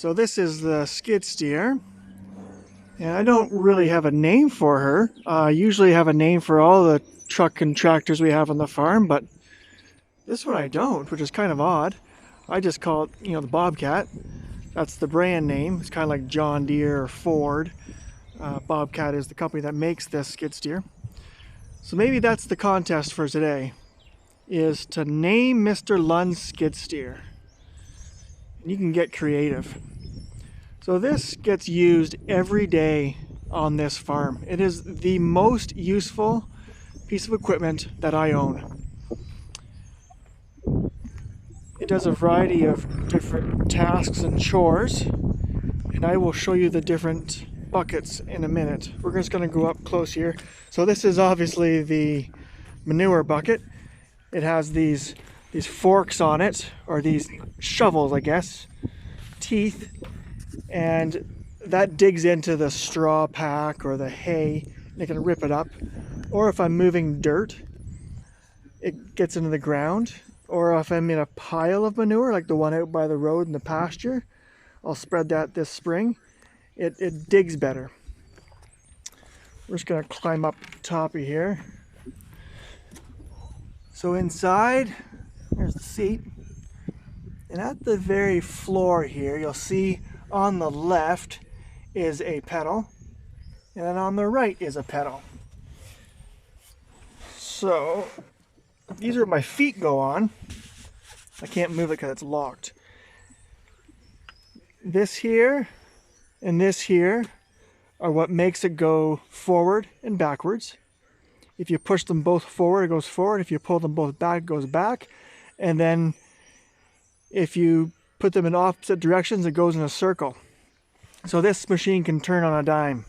So this is the skid steer, and I don't really have a name for her. I usually have a name for all the truck and tractors we have on the farm, but this one I don't, which is kind of odd. I just call it, the Bobcat. That's the brand name. It's kind of like John Deere or Ford. Bobcat is the company that makes this skid steer. So maybe that's the contest for today, is to name Mr.Lunn's skid steer. You can get creative. So this gets used every day on this farm. It is the most useful piece of equipment that I own. It does a variety of different tasks and chores, and I will show you the different buckets in a minute. We're just going to go up close here. So this is obviously the manure bucket. It has these forks on it, or these shovels, I guess, teeth, and that digs into the straw pack or the hay, and it can rip it up. Or if I'm moving dirt, it gets into the ground. Or if I'm in a pile of manure, like the one out by the road in the pasture, I'll spread that this spring. It digs better. We're just going to climb up top of here. So inside, there's the seat. And at the very floor here, you'll see on the left is a pedal. And then on the right is a pedal. So these are where my feet go on. I can't move it because it's locked. This here and this here are what makes it go forward and backwards. If you push them both forward, it goes forward. If you pull them both back, it goes back. And then if you put them in opposite directions, it goes in a circle. So this machine can turn on a dime.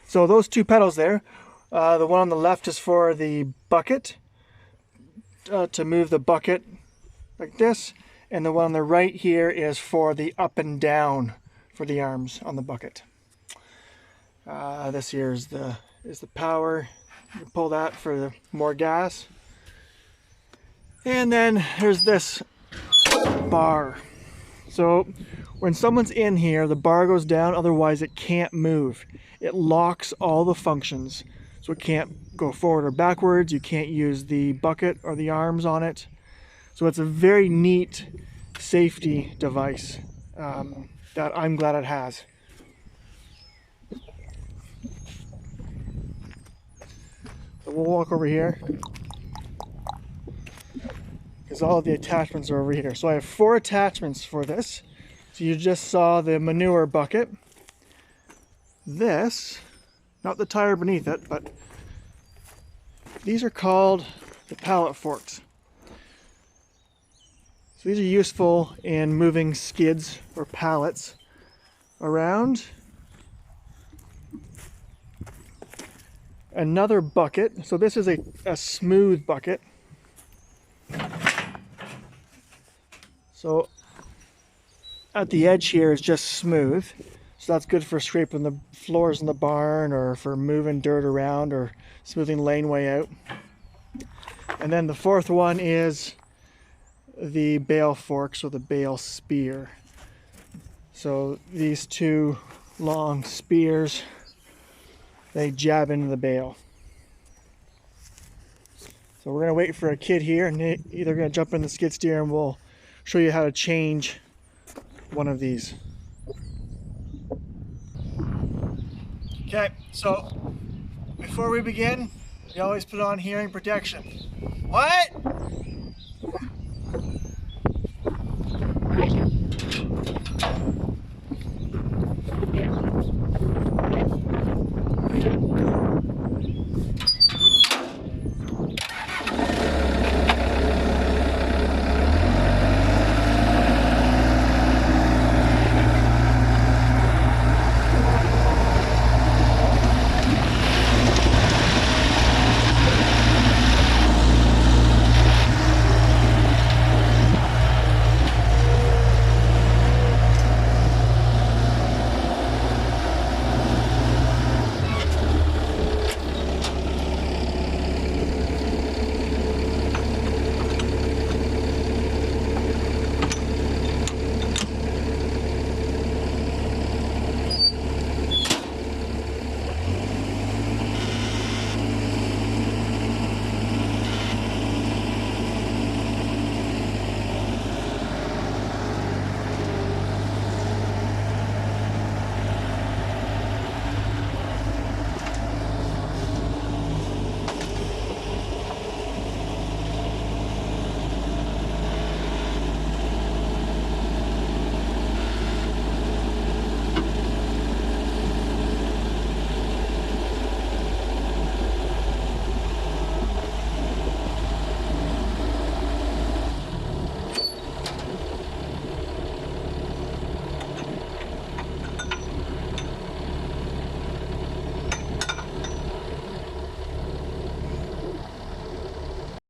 So those two pedals there, the one on the left is for the bucket, to move the bucket like this, and the one on the right here is for the up and down for the arms on the bucket. This here is the power. You pull that for the more gas. And then there's this bar. So when someone's in here, the bar goes down, otherwise it can't move. It locks all the functions. So it can't go forward or backwards. You can't use the bucket or the arms on it. So it's a very neat safety device that I'm glad it has. So we'll walk over here, because all of the attachments are over here. So I have 4 attachments for this. So you just saw the manure bucket. This, not the tire beneath it, but these are called the pallet forks. So these are useful in moving skids or pallets around. Another bucket. So this is a smooth bucket. So at the edge here is just smooth. So that's good for scraping the floors in the barn, or for moving dirt around, or smoothing laneway out. And then the fourth one is the bale forks, or the bale spear. So these 2 long spears, they jab into the bale. So we're going to wait for a kid here, and they're either going to jump in the skid steer and we'll show you how to change one of these. Okay, so before we begin, we always put on hearing protection. What?